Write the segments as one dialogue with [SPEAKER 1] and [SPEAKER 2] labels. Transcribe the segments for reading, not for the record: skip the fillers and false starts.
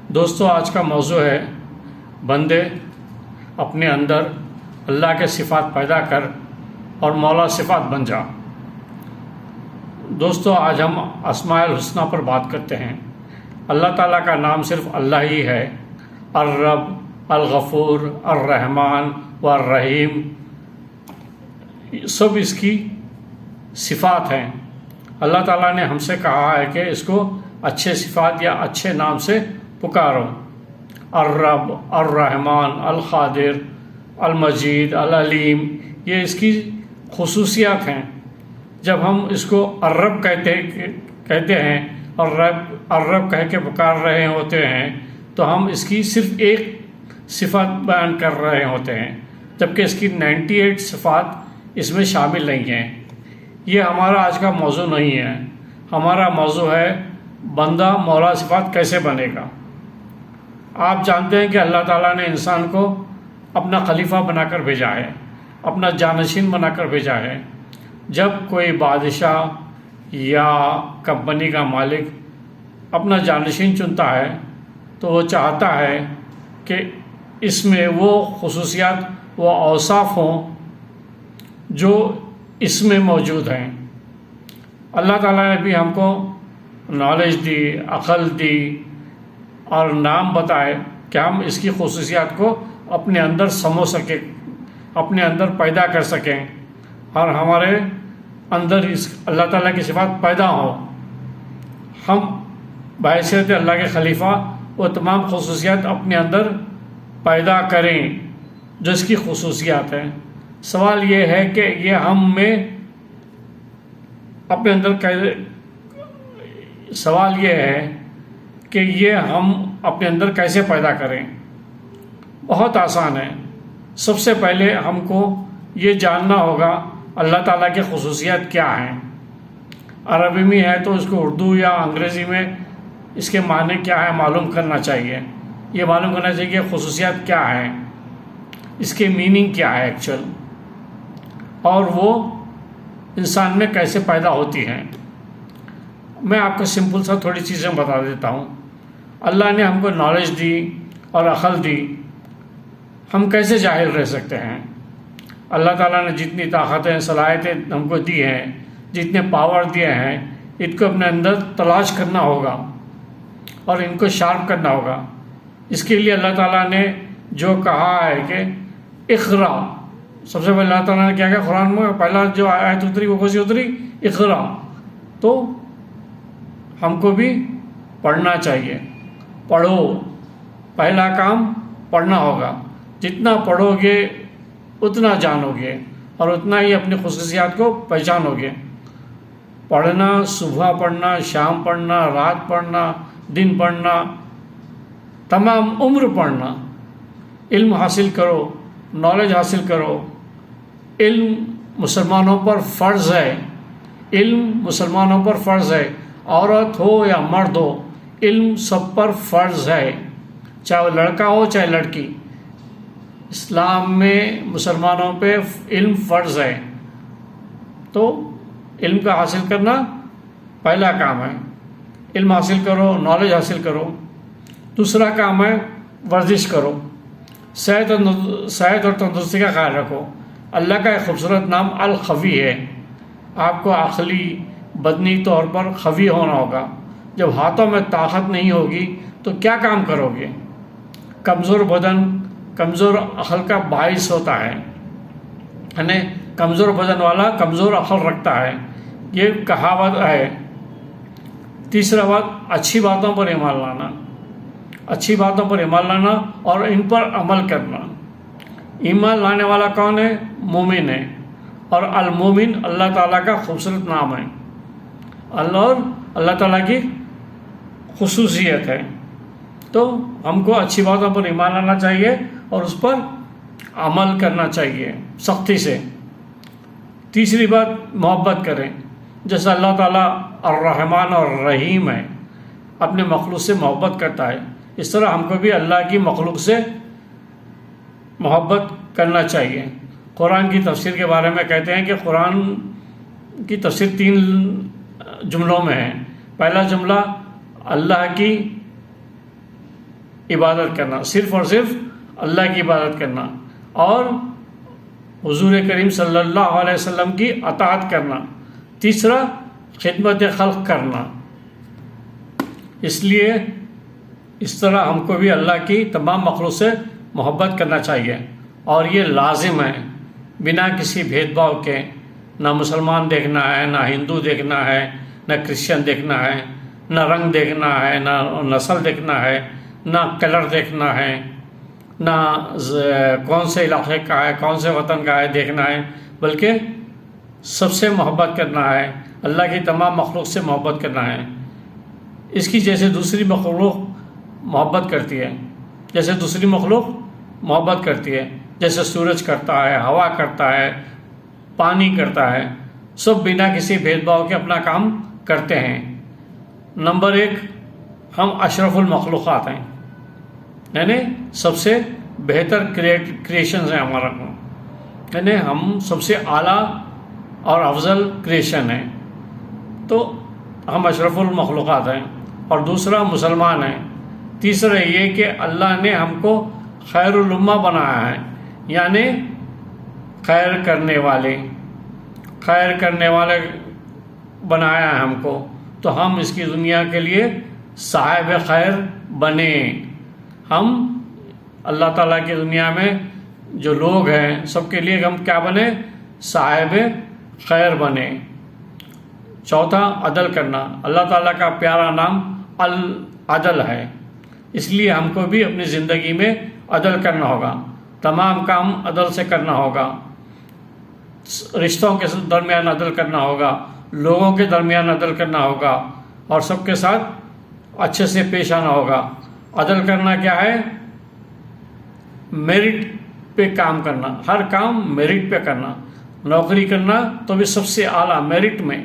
[SPEAKER 1] دوستو، آج کا موضوع ہے بندے اپنے اندر اللہ کے صفات پیدا کر اور مولا صفات بن جا۔ دوستو، آج ہم اسماء الحسنہ پر بات کرتے ہیں۔ اللہ تعالیٰ کا نام صرف اللہ ہی ہے۔ الرب، الغفور، الرحمن و الرحیم، سب اس کی صفات ہیں۔ اللہ تعالیٰ نے ہم سے کہا ہے کہ اس کو اچھے صفات یا اچھے نام سے پکارو۔ الرب، الرحمن، القادر، المجید، العلیم، یہ اس کی خصوصیات ہیں۔ جب ہم اس کو الرب کہتے ہیں اور الرب کہہ کے پکار رہے ہوتے ہیں تو ہم اس کی صرف ایک صفات بیان کر رہے ہوتے ہیں، جبکہ اس کی 98 صفات اس میں شامل نہیں ہیں۔ یہ ہمارا آج کا موضوع نہیں ہے۔ ہمارا موضوع ہے بندہ مولا صفات کیسے بنے گا۔ آپ جانتے ہیں کہ اللہ تعالیٰ نے انسان کو اپنا خلیفہ بنا کر بھیجا ہے، اپنا جانشین بنا کر بھیجا ہے۔ جب کوئی بادشاہ یا کمپنی کا مالک اپنا جانشین چنتا ہے تو وہ چاہتا ہے کہ اس میں وہ خصوصیات و اوصاف ہوں جو اس میں موجود ہیں۔ اللہ تعالیٰ نے بھی ہم کو نالج دی، عقل دی اور نام بتائے کہ ہم اس کی خصوصیات کو اپنے اندر سمجھ سکیں، اپنے اندر پیدا کر سکیں اور ہمارے اندر اس اللہ تعالیٰ کی صفات پیدا ہوں۔ ہم بحیثیت اللہ کے خلیفہ وہ تمام خصوصیات اپنے اندر پیدا کریں جو اس کی خصوصیات ہیں۔ سوال یہ ہے کہ یہ ہم میں اپنے اندر سوال یہ ہے کہ یہ ہم اپنے اندر کیسے پیدا کریں۔ بہت آسان ہے۔ سب سے پہلے ہم کو یہ جاننا ہوگا اللہ تعالیٰ کی خصوصیات کیا ہیں۔ عربی میں ہے تو اس کو اردو یا انگریزی میں اس کے معنی کیا ہے معلوم کرنا چاہیے۔ یہ معلوم کرنا چاہیے کہ خصوصیات کیا ہیں، اس کے میننگ کیا ہے ایکچوئل، اور وہ انسان میں کیسے پیدا ہوتی ہیں۔ میں آپ کو سمپل سا تھوڑی چیزیں بتا دیتا ہوں۔ اللہ نے ہم کو نالج دی اور عقل دی، ہم کیسے جاہل رہ سکتے ہیں؟ اللہ تعالیٰ نے جتنی طاقتیں، صلاحیتیں ہم کو دی ہیں، جتنے پاور دیے ہیں، ان کو اپنے اندر تلاش کرنا ہوگا اور ان کو شارپ کرنا ہوگا۔ اس کے لیے اللہ تعالیٰ نے جو کہا ہے کہ اقرا، سب سے پہلے اللہ تعالیٰ نے کیا کہا قرآن میں پہلا جو آیت اتری وہ کیسی اتری؟ اقرا۔ تو ہم کو بھی پڑھنا چاہیے۔ پڑھو، پہلا کام پڑھنا ہوگا۔ جتنا پڑھو گے اتنا جانو گے اور اتنا ہی اپنی خصوصیات کو پہچانو گے۔ پڑھنا، صبح پڑھنا، شام پڑھنا، رات پڑھنا، دن پڑھنا، تمام عمر پڑھنا۔ علم حاصل کرو، نالج حاصل کرو۔ علم مسلمانوں پر فرض ہے۔ علم مسلمانوں پر فرض ہے، عورت ہو یا مرد ہو، علم سب پر فرض ہے، چاہے وہ لڑکا ہو چاہے لڑکی۔ اسلام میں مسلمانوں پہ علم فرض ہے، تو علم کا حاصل کرنا پہلا کام ہے۔ علم حاصل کرو، نالج حاصل کرو۔ دوسرا کام ہے ورزش کرو، صحت اور تندرستی کا خیال رکھو۔ اللہ کا ایک خوبصورت نام القوی ہے۔ آپ کو عقلی، بدنی طور پر قوی ہونا ہوگا۔ جب ہاتھوں میں طاقت نہیں ہوگی تو کیا کام کرو گے؟ کمزور بدن کمزور عقل کا باعث ہوتا ہے، یعنی کمزور بدن والا کمزور عقل رکھتا ہے، یہ کہاوت ہے۔ تیسرا بات، اچھی باتوں پر ایمان لانا۔ اچھی باتوں پر ایمان لانا اور ان پر عمل کرنا۔ ایمان لانے والا کون ہے؟ مومن ہے، اور المومن اللہ تعالیٰ کا خوبصورت نام ہے، اللہ تعالیٰ کی خصوصیت ہے۔ تو ہم کو اچھی باتوں پر ایمان لانا چاہیے اور اس پر عمل کرنا چاہیے سختی سے۔ تیسری بات، محبت کریں۔ جیسا اللہ تعالیٰ الرحمن اور الرحیم ہے، اپنے مخلوق سے محبت کرتا ہے، اس طرح ہم کو بھی اللہ کی مخلوق سے محبت کرنا چاہیے۔ قرآن کی تفسیر کے بارے میں کہتے ہیں کہ قرآن کی تفسیر 3 جملوں میں ہے۔ پہلا جملہ اللہ کی عبادت کرنا، صرف اور صرف اللہ کی عبادت کرنا، اور حضور کریم صلی اللہ علیہ وسلم کی اطاعت کرنا، تیسرا خدمت خلق کرنا۔ اس لیے اس طرح ہم کو بھی اللہ کی تمام مخلوق سے محبت کرنا چاہیے، اور یہ لازم ہے بنا کسی بھید بھاؤ کے۔ نہ مسلمان دیکھنا ہے، نہ ہندو دیکھنا ہے، نہ کرسچن دیکھنا ہے، نہ رنگ دیکھنا ہے، نہ نسل دیکھنا ہے، نہ کلر دیکھنا ہے، نہ کون سے علاقے کا ہے، کون سے وطن کا ہے دیکھنا ہے، بلکہ سب سے محبت کرنا ہے، اللہ کی تمام مخلوق سے محبت کرنا ہے۔ اس کی جیسے دوسری مخلوق محبت کرتی ہے، جیسے دوسری مخلوق محبت کرتی ہے، جیسے سورج کرتا ہے، ہوا کرتا ہے، پانی کرتا ہے، سب بنا کسی بھید بھاؤ کے اپنا کام کرتے ہیں۔ نمبر 1، ہم اشرف المخلوقات ہیں، یعنی سب سے بہتر کریشنز ہیں ہمارا، یعنی ہم سب سے اعلیٰ اور افضل کریشن ہیں، تو ہم اشرف المخلوقات ہیں۔ اور دوسرا مسلمان ہیں۔ تیسرا یہ کہ اللہ نے ہم کو خیر الامہ بنایا ہے، یعنی خیر کرنے والے بنایا ہے ہم کو، تو ہم اس کی دنیا کے لیے صاحب خیر بنے۔ ہم اللہ تعالیٰ کی دنیا میں جو لوگ ہیں سب کے لیے ہم کیا بنے؟ صاحب خیر بنے۔ چوتھا، عدل کرنا۔ اللہ تعالیٰ کا پیارا نام العدل ہے، اس لیے ہم کو بھی اپنی زندگی میں عدل کرنا ہوگا، تمام کام عدل سے کرنا ہوگا، رشتوں کے درمیان عدل کرنا ہوگا، لوگوں کے درمیان عدل کرنا ہوگا، اور سب کے ساتھ اچھے سے پیش آنا ہوگا۔ عدل کرنا کیا ہے؟ میرٹ پہ کام کرنا، ہر کام میرٹ پہ کرنا، نوکری کرنا تو بھی سب سے اعلیٰ میرٹ میں،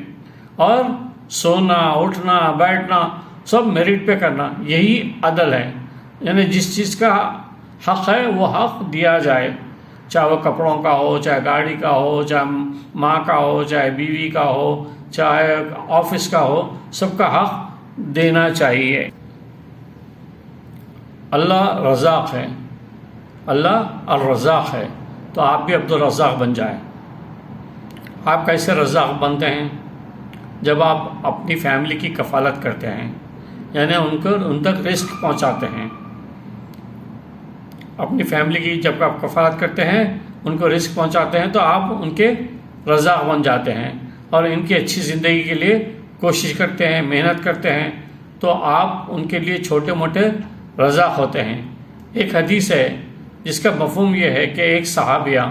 [SPEAKER 1] اور سونا اٹھنا بیٹھنا سب میرٹ پہ کرنا، یہی عدل ہے۔ یعنی جس چیز کا حق ہے وہ حق دیا جائے، چاہے وہ کپڑوں کا ہو، چاہے گاڑی کا ہو، چاہے ماں کا ہو، چاہے بیوی کا ہو، چاہے آفس کا ہو، سب کا حق دینا چاہیے۔ اللہ رزاق ہے، اللہ الرزاق ہے، تو آپ بھی عبدالرزاق بن جائیں۔ آپ کیسے رزاق بنتے ہیں؟ جب آپ اپنی فیملی کی کفالت کرتے ہیں، یعنی ان تک رزق پہنچاتے ہیں۔ اپنی فیملی کی جب آپ کفالت کرتے ہیں، ان کو رزق پہنچاتے ہیں، تو آپ ان کے رزاق بن جاتے ہیں، اور ان کی اچھی زندگی کے لیے کوشش کرتے ہیں، محنت کرتے ہیں، تو آپ ان کے لیے چھوٹے موٹے رزاق ہوتے ہیں۔ ایک حدیث ہے جس کا مفہوم یہ ہے کہ ایک صحابیہ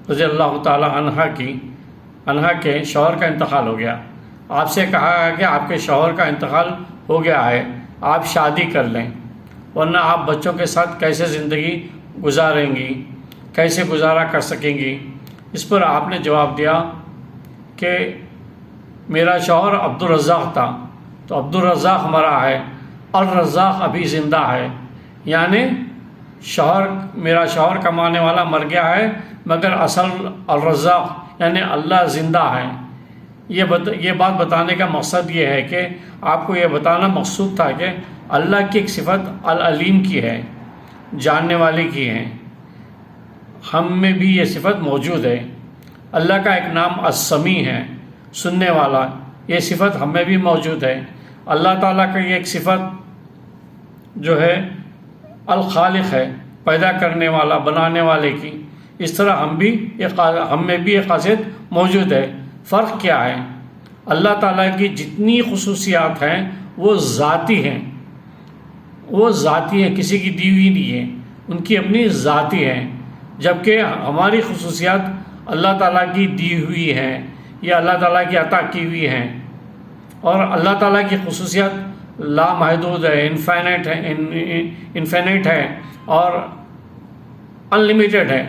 [SPEAKER 1] رضی اللہ تعالی عنہ کے شوہر کا انتقال ہو گیا۔ آپ سے کہا ہے کہ آپ کے شوہر کا انتقال ہو گیا ہے، آپ شادی کر لیں، ورنہ آپ بچوں کے ساتھ کیسے زندگی گزاریں گی، کیسے گزارا کر سکیں گی؟ اس پر آپ نے جواب دیا کہ میرا شوہر عبدالرزاق تھا، تو عبدالرزاق مرا ہے، الرزاق ابھی زندہ ہے، یعنی میرا شوہر کمانے والا مر گیا ہے، مگر اصل الرزاق یعنی اللہ زندہ ہے۔ یہ بات بتانے کا مقصد یہ ہے کہ آپ کو یہ بتانا مقصود تھا کہ اللہ کی ایک صفت العلیم کی ہے، جاننے والے کی ہے، ہم میں بھی یہ صفت موجود ہے۔ اللہ کا ایک نام السمیع ہے، سننے والا، یہ صفت ہم میں بھی موجود ہے۔ اللہ تعالیٰ کا یہ ایک صفت جو ہے الخالق ہے، پیدا کرنے والا، بنانے والے کی، اس طرح ہم میں بھی یہ خاصیت موجود ہے۔ فرق کیا ہے؟ اللہ تعالیٰ کی جتنی خصوصیات ہیں وہ ذاتی ہیں، کسی کی دی ہوئی نہیں ہے، ان کی اپنی ذاتی ہیں، جبکہ ہماری خصوصیات اللہ تعالیٰ کی دی ہوئی ہیں یا اللہ تعالیٰ کی عطا کی ہوئی ہیں۔ اور اللہ تعالیٰ کی خصوصیات لامحدود ہے، انفینائٹ ہے اور انلمیٹڈ ہے،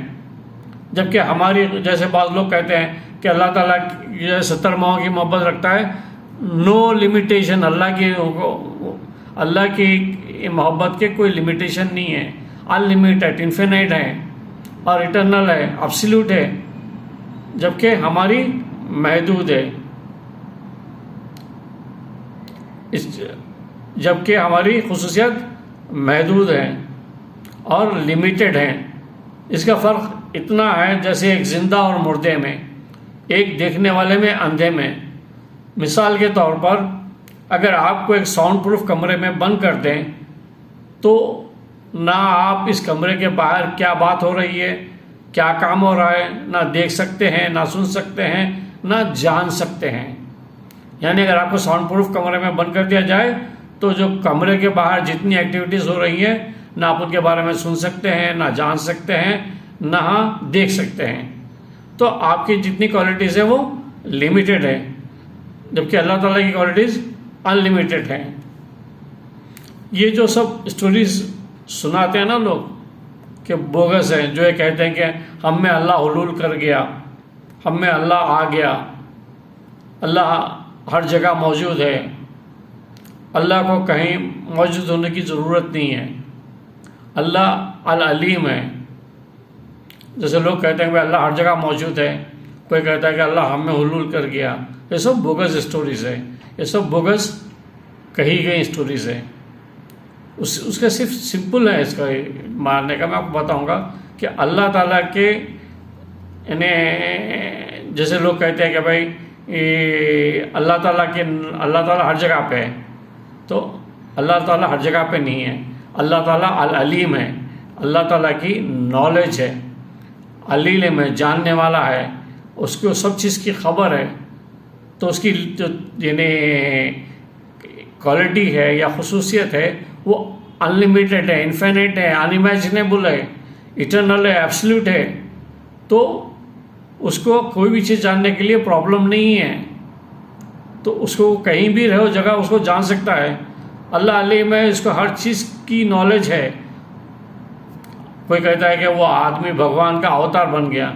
[SPEAKER 1] جبکہ ہماری جیسے بعض لوگ کہتے ہیں کہ اللہ تعالیٰ 70 ماہوں کی محبت رکھتا ہے، نو لمیٹیشن، اللہ کی محبت کے کوئی لمیٹیشن نہیں ہے، انلمیٹڈ، انفینائٹ ہے اور اٹرنل ہے، ایبسلیوٹ ہے، جبکہ ہماری محدود ہے، جبکہ ہماری خصوصیت محدود ہے۔ اور لمیٹڈ ہیں۔ اس کا فرق اتنا ہے جیسے ایک زندہ اور مردے میں، ایک دیکھنے والے میں، اندھے میں۔ مثال کے طور پر اگر آپ کو ایک ساؤنڈ پروف کمرے میں بند کر دیں تو نہ آپ اس کمرے کے باہر کیا بات ہو رہی ہے، کیا کام ہو رہا ہے، نہ دیکھ سکتے ہیں، نہ سن سکتے ہیں، نہ جان سکتے ہیں۔ یعنی اگر آپ کو ساؤنڈ پروف کمرے میں بند کر دیا جائے تو جو کمرے کے باہر جتنی ایکٹیویٹیز ہو رہی ہیں نہ آپ ان کے بارے میں سن سکتے ہیں، نہ جان سکتے ہیں، نہ دیکھ سکتے ہیں۔ تو آپ کی جتنی کوالٹیز ہیں وہ لمیٹڈ ہیں، جبکہ اللہ تعالیٰ کی کوالٹیز انلمیٹڈ ہیں۔ یہ جو سب اسٹوریز سناتے ہیں نا لوگ کہ بوگس ہیں، جو یہ کہتے ہیں کہ ہم میں اللہ حلول کر گیا، ہم میں اللہ آ گیا، اللہ ہر جگہ موجود ہے، اللہ کو کہیں موجود ہونے کی ضرورت نہیں ہے، اللہ العلیم ہے۔ جیسے لوگ کہتے ہیں کہ اللہ ہر جگہ موجود ہے، کوئی کہتا ہے کہ اللہ ہم میں حلول کر گیا۔ یہ سب بوگس اسٹوریز ہے، یہ سب بوگس کہی گئی اسٹوریز ہے۔ اس کا صرف سمپل ہے اس کا ماننے کا، میں آپ کو بتاؤں گا کہ اللہ تعالیٰ کے یعنی جیسے لوگ کہتے ہیں کہ بھائی اللہ تعالیٰ ہر جگہ پہ ہے، تو اللہ تعالیٰ ہر جگہ پہ نہیں ہے۔ اللہ تعالیٰ العلیم ہے، اللہ تعالیٰ کی نالج ہے، علیم ہے، جاننے والا ہے، اس کو سب چیز کی خبر ہے۔ تو اس کی جو یعنی کوالٹی ہے یا خصوصیت ہے وہ انلمیٹڈ ہے، انفینٹ ہے، انیمیجنیبل ہے، ایٹرنل ہے، ایبسلیوٹ ہے۔ تو اس کو کوئی بھی چیز جاننے کے لیے پرابلم نہیں ہے، تو اس کو کہیں بھی رہو جگہ اس کو جان سکتا ہے۔ اللہ علیم ہے، اس کو ہر چیز کی نالج ہے۔ کوئی کہتا ہے کہ وہ آدمی بھگوان کا اوتار بن گیا،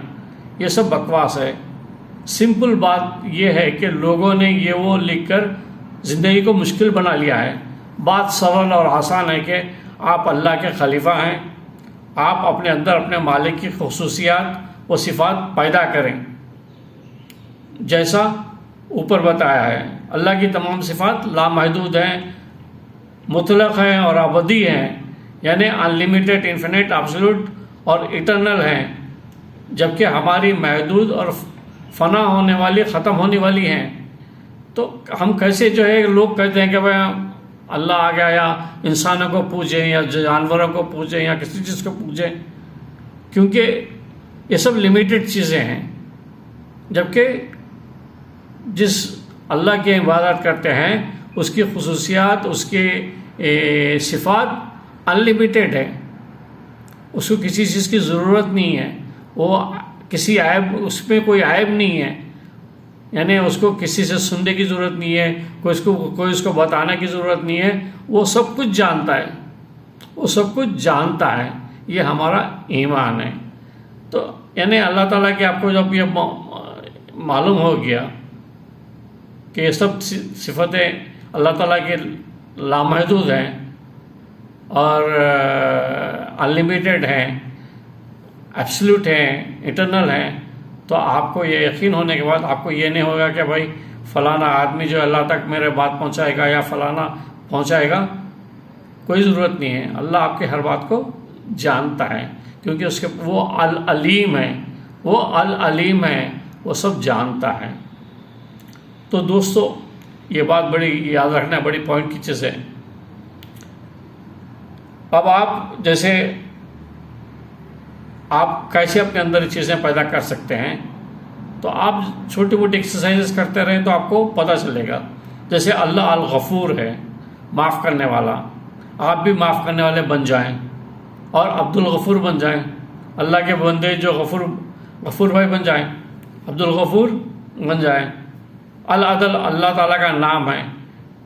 [SPEAKER 1] یہ سب بکواس ہے۔ سمپل بات یہ ہے کہ لوگوں نے یہ وہ لکھ کر زندگی کو مشکل بنا لیا ہے۔ بات سرل اور آسان ہے کہ آپ اللہ کے خلیفہ ہیں، آپ اپنے اندر اپنے مالک کی خصوصیات و صفات پیدا کریں جیسا اوپر بتایا ہے۔ اللہ کی تمام صفات لامحدود ہیں، مطلق ہیں اور ابدی ہیں، یعنی انلمیٹڈ، انفینٹ، ایبسولوٹ اور ایٹرنل ہیں، جبکہ ہماری محدود اور فنا ہونے والی، ختم ہونے والی ہیں۔ تو ہم کیسے جو ہے لوگ کہتے ہیں کہ بھائی اللہ آ گیا، یا انسانوں کو پوجیں یا جانوروں کو پوجیں یا کسی چیز کو پوجیں، کیونکہ یہ سب لمیٹڈ چیزیں ہیں، جبکہ جس اللہ کی عبادت کرتے ہیں اس کی خصوصیات، اس کے صفات انلمیٹڈ ہے، اس کو کسی چیز کی ضرورت نہیں ہے، وہ کسی عیب، اس میں کوئی عیب نہیں ہے، یعنی اس کو کسی سے سننے کی ضرورت نہیں ہے، کوئی اس کو بتانے کی ضرورت نہیں ہے، وہ سب کچھ جانتا ہے، وہ سب کچھ جانتا ہے۔ یہ ہمارا ایمان ہے۔ تو یعنی اللہ تعالیٰ کی آپ کو جب یہ معلوم ہو گیا کہ یہ سب صفتیں اللہ تعالیٰ کے لامحدود ہیں اور انلمیٹڈ ہیں، ایبسلیوٹ ہیں، ایٹرنل ہیں، تو آپ کو یہ یقین ہونے کے بعد آپ کو یہ نہیں ہوگا کہ بھائی فلانا آدمی جو اللہ تک میرے بات پہنچائے گا یا فلانا پہنچائے گا، کوئی ضرورت نہیں ہے۔ اللہ آپ کے ہر بات کو جانتا ہے، کیونکہ اس کے وہ العلیم ہے، وہ العلیم ہے، وہ سب جانتا ہے۔ تو دوستو یہ بات بڑی یاد رکھنا بڑی پوائنٹ کی چیز ہے۔ اب آپ جیسے آپ کیسے اپنے اندر یہ چیزیں پیدا کر سکتے ہیں، تو آپ چھوٹی موٹی ایکسرسائزز کرتے رہیں تو آپ کو پتہ چلے گا۔ جیسے اللہ الغفور ہے، معاف کرنے والا، آپ بھی معاف کرنے والے بن جائیں اور عبد الغفور بن جائیں۔ اللہ کے بندے جو غفور بھائی بن جائیں، عبد الغفور بن جائیں۔ العدل اللہ تعالیٰ کا نام ہے،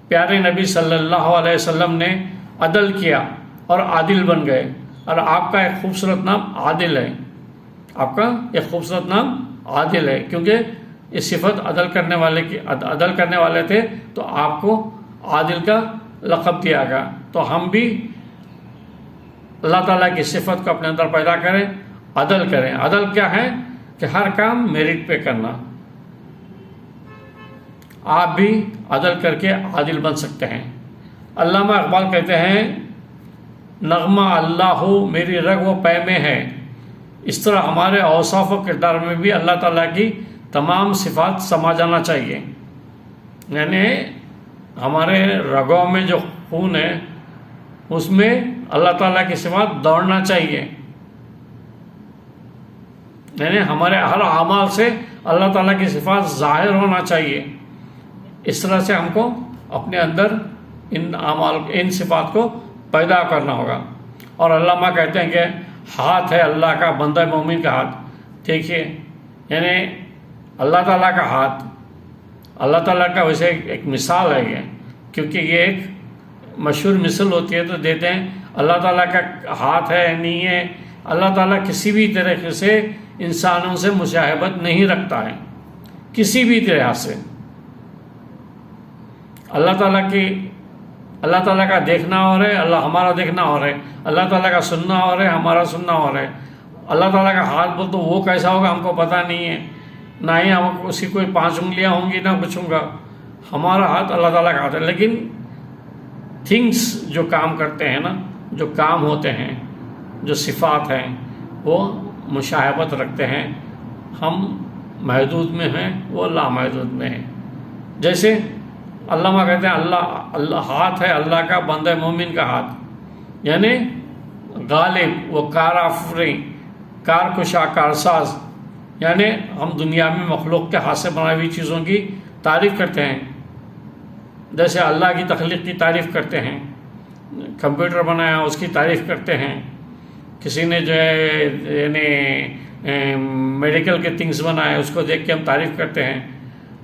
[SPEAKER 1] پیارے نبی صلی اللہ علیہ وسلم نے عدل کیا اور عادل بن گئے، اور آپ کا ایک خوبصورت نام عادل ہے، آپ کا ایک خوبصورت نام عادل ہے، کیونکہ یہ صفت عدل کرنے والے تھے تو آپ کو عادل کا لقب دیا گیا۔ تو ہم بھی اللہ تعالیٰ کی صفت کو اپنے اندر پیدا کریں، عدل کریں۔ عدل کیا ہے کہ ہر کام میرٹ پہ کرنا۔ آپ بھی عدل کر کے عادل بن سکتے ہیں۔ علامہ اقبال کہتے ہیں نغمہ اللہ ہو میری رگ و پے میں ہے، اس طرح ہمارے اوصاف و کردار میں بھی اللہ تعالیٰ کی تمام صفات سما جانا چاہیے، یعنی ہمارے رگوں میں جو خون ہے اس میں اللہ تعالیٰ کی صفات دوڑنا چاہیے، یعنی ہمارے ہر اعمال سے اللہ تعالیٰ کی صفات ظاہر ہونا چاہیے۔ اس طرح سے ہم کو اپنے اندر ان صفات کو پیدا کرنا ہوگا۔ اور علامہ کہتے ہیں کہ ہاتھ ہے اللہ کا، بندہ مومن کا ہاتھ، دیکھیے یعنی اللہ تعالیٰ کا ہاتھ، اللہ تعالیٰ کا ویسے ایک مثال ہے یہ، کیونکہ یہ ایک مشہور مثال ہوتی ہے تو دیتے ہیں اللہ تعالیٰ کا ہاتھ ہے نہیں ہے۔ اللہ تعالیٰ کسی بھی طریقے سے انسانوں سے مشابہت نہیں رکھتا ہے، کسی بھی طرح سے۔ اللہ تعالیٰ کا دیکھنا ہو رہا ہے، ہمارا دیکھنا ہو رہا ہے، اللہ تعالیٰ کا سننا ہو رہا ہے، ہمارا سننا ہو رہا ہے۔ اللہ تعالیٰ کا ہاتھ بول تو وہ کیسا ہوگا ہم کو پتہ نہیں ہے، نہ ہی ہم کو اسی کوئی 5 انگلیاں ہوں گی نہ کچھ ہوگا، ہمارا ہاتھ اللہ تعالیٰ کا ہاتھ ہے۔ لیکن تھنگس جو کام کرتے ہیں نا، جو کام ہوتے ہیں، جو صفات ہیں وہ مشابہت رکھتے ہیں، ہم محدود میں ہیں وہ لامحدود میں ہیں۔ جیسے علامہ کہتے ہیں اللہ ہاتھ ہے اللہ کا، بندہ مومن کا ہاتھ، یعنی غالب وہ کار آفریں، کارکشا، کارساز، یعنی ہم دنیا میں مخلوق کے ہاتھ سے بنائی ہوئی چیزوں کی تعریف کرتے ہیں، جیسے اللہ کی تخلیق کی تعریف کرتے ہیں، کمپیوٹر بنایا اس کی تعریف کرتے ہیں، کسی نے جو ہے یعنی میڈیکل کے تھنگس بنائے اس کو دیکھ کے ہم تعریف کرتے ہیں۔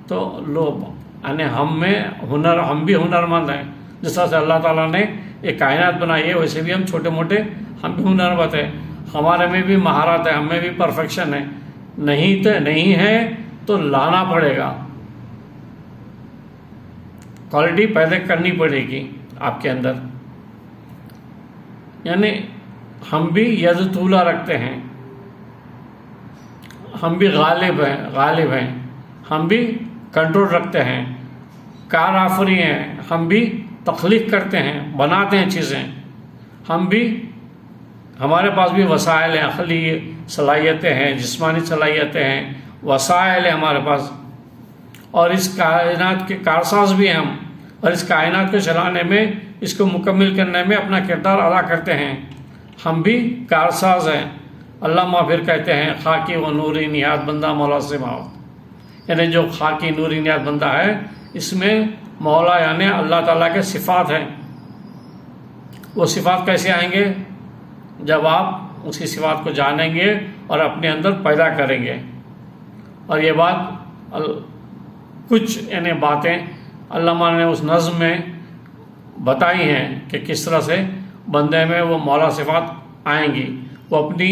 [SPEAKER 1] تو لوگ یعنی ہم بھی ہنرمند ہیں، جس طرح سے اللہ تعالیٰ نے ایک کائنات بنائی ہے ویسے بھی ہم چھوٹے موٹے ہم بھی ہنرمند ہیں، ہمارے میں بھی مہارت ہے، ہمیں بھی پرفیکشن ہے، نہیں ہے تو لانا پڑے گا، کوالٹی پیدا کرنی پڑے گی آپ کے اندر۔ یعنی ہم بھی ید طولہ رکھتے ہیں، ہم بھی غالب ہیں، ہم بھی کنٹرول رکھتے ہیں، کار آفری ہیں، ہم بھی تخلیق کرتے ہیں، بناتے ہیں چیزیں، ہمارے پاس بھی وسائل ہیں، عقلی صلاحیتیں ہیں، جسمانی صلاحیتیں ہیں، وسائل ہیں ہمارے پاس، اور اس کائنات کے کارساز بھی ہیں ہم، اور اس کائنات کو چلانے میں، اس کو مکمل کرنے میں اپنا کردار ادا کرتے ہیں، ہم بھی کارساز ہیں۔ علامہ پھر کہتے ہیں خاکی و نوری نیاد بندہ مولا سے معاوت، یعنی جو خاکی نوری نیاد بندہ ہے اس میں مولا یعنی اللہ تعالیٰ کے صفات ہیں۔ وہ صفات کیسے آئیں گے؟ جب آپ اسی صفات کو جانیں گے اور اپنے اندر پیدا کریں گے۔ اور یہ بات کچھ یعنی باتیں علامہ نے اس نظم میں بتائی ہیں کہ کس طرح سے بندے میں وہ مولا صفات آئیں گی، وہ اپنی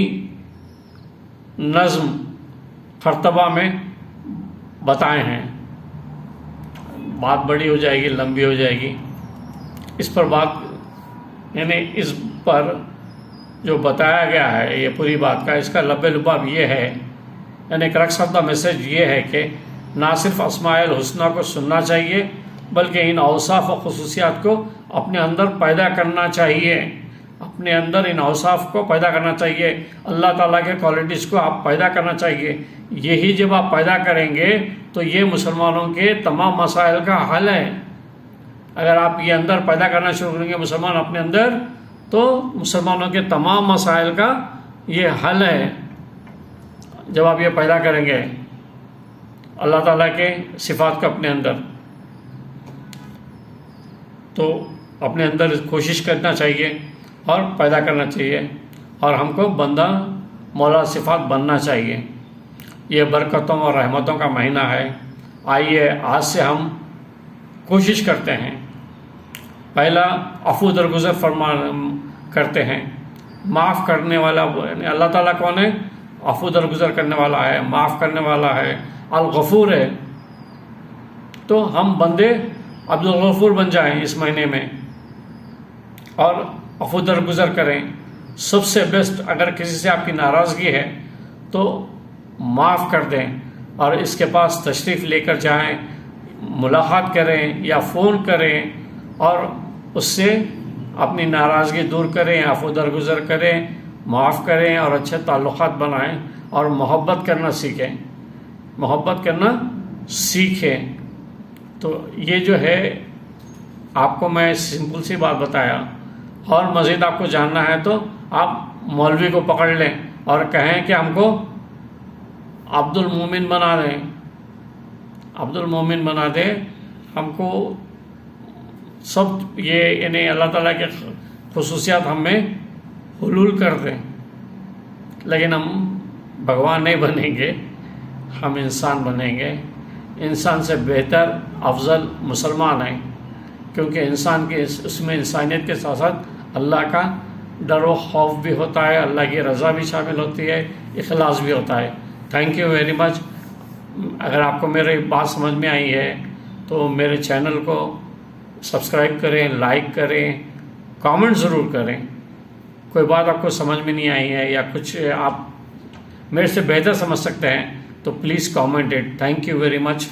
[SPEAKER 1] نظم خرطبہ میں بتائے ہیں۔ بات بڑی ہو جائے گی، لمبی ہو جائے گی، اس پر بات یعنی اس پر جو بتایا گیا ہے یہ پوری بات کا اس کا لب لباب یہ ہے، یعنی کرکس آف دا میسج یہ ہے کہ نہ صرف اسماء الحسنہ کو سننا چاہیے بلکہ ان اوصاف و خصوصیات کو اپنے اندر پیدا کرنا چاہیے، اپنے اندر ان اوصاف کو پیدا کرنا چاہیے، اللہ تعالیٰ کے کوالٹیز کو آپ پیدا کرنا چاہیے۔ یہی جب آپ پیدا کریں گے تو یہ مسلمانوں کے تمام مسائل کا حل ہے۔ اگر آپ یہ اندر پیدا کرنا شروع کریں گے مسلمان اپنے اندر، تو مسلمانوں کے تمام مسائل کا یہ حل ہے۔ جب آپ یہ پیدا کریں گے اللہ تعالیٰ کے صفات کو اپنے اندر، تو اپنے اندر کوشش کرنا چاہیے اور پیدا کرنا چاہیے، اور ہم کو بندہ مولا صفات بننا چاہیے۔ یہ برکتوں اور رحمتوں کا مہینہ ہے، آئیے آج سے ہم کوشش کرتے ہیں۔ پہلا عفو درگزر کرتے ہیں، معاف کرنے والا یعنی اللہ تعالیٰ کون ہے؟ عفو درگزر کرنے والا ہے، معاف کرنے والا ہے، الغفور ہے۔ تو ہم بندے عبد الغفور بن جائیں اس مہینے میں اور عفو درگزر کریں۔ سب سے بیسٹ اگر کسی سے آپ کی ناراضگی ہے تو معاف کر دیں اور اس کے پاس تشریف لے کر جائیں، ملاقات کریں یا فون کریں اور اس سے اپنی ناراضگی دور کریں، عفو درگزر کریں، معاف کریں اور اچھے تعلقات بنائیں اور محبت کرنا سیکھیں، محبت کرنا سیکھیں۔ تو یہ جو ہے آپ کو میں سمپل سی بات بتایا، اور مزید آپ کو جاننا ہے تو آپ مولوی کو پکڑ لیں اور کہیں کہ ہم کو عبد المومن بنا دیں، عبد المومن بنا دیں، ہم کو سب یہ یعنی اللہ تعالیٰ کے خصوصیات ہم میں حلول کر دیں۔ لیکن ہم بھگوان نہیں بنیں گے، ہم انسان بنیں گے، انسان سے بہتر افضل مسلمان ہیں، کیونکہ انسان کے اس میں انسانیت کے ساتھ ساتھ اللہ کا ڈر و خوف بھی ہوتا ہے، اللہ کی رضا بھی شامل ہوتی ہے، اخلاص بھی ہوتا ہے۔ Thank you very much. اگر آپ کو میری بات سمجھ میں آئی ہے تو میرے چینل کو سبسکرائب کریں، لائک کریں، کامنٹ ضرور کریں۔ کوئی بات آپ کو سمجھ میں نہیں آئی ہے یا کچھ آپ میرے سے بہتر سمجھ سکتے ہیں تو please comment it. Thank you very much.